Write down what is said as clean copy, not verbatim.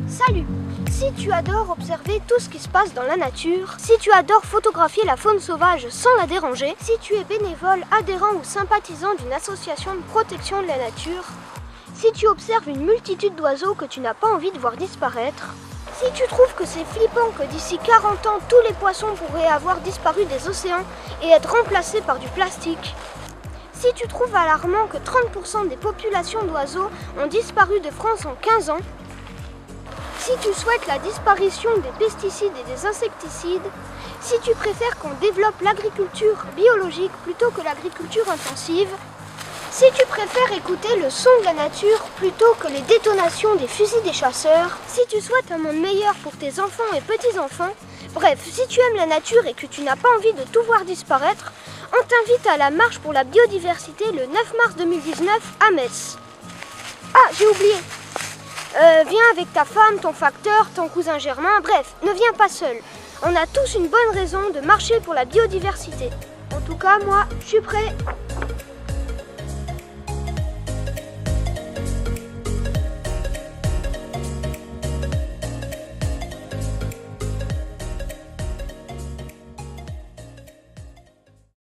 Salut! Si tu adores observer tout ce qui se passe dans la nature, si tu adores photographier la faune sauvage sans la déranger, si tu es bénévole, adhérent ou sympathisant d'une association de protection de la nature, si tu observes une multitude d'oiseaux que tu n'as pas envie de voir disparaître, si tu trouves que c'est flippant que d'ici 40 ans, tous les poissons pourraient avoir disparu des océans et être remplacés par du plastique, si tu trouves alarmant que 30% des populations d'oiseaux ont disparu de France en 15 ans, si tu souhaites la disparition des pesticides et des insecticides, si tu préfères qu'on développe l'agriculture biologique plutôt que l'agriculture intensive, si tu préfères écouter le son de la nature plutôt que les détonations des fusils des chasseurs, si tu souhaites un monde meilleur pour tes enfants et petits-enfants, bref, si tu aimes la nature et que tu n'as pas envie de tout voir disparaître, on t'invite à la marche pour la biodiversité le 9 mars 2019 à Metz. Ah, j'ai oublié. Viens avec ta femme, ton facteur, ton cousin Germain, bref, ne viens pas seul. On a tous une bonne raison de marcher pour la biodiversité. En tout cas, moi, je suis prêt.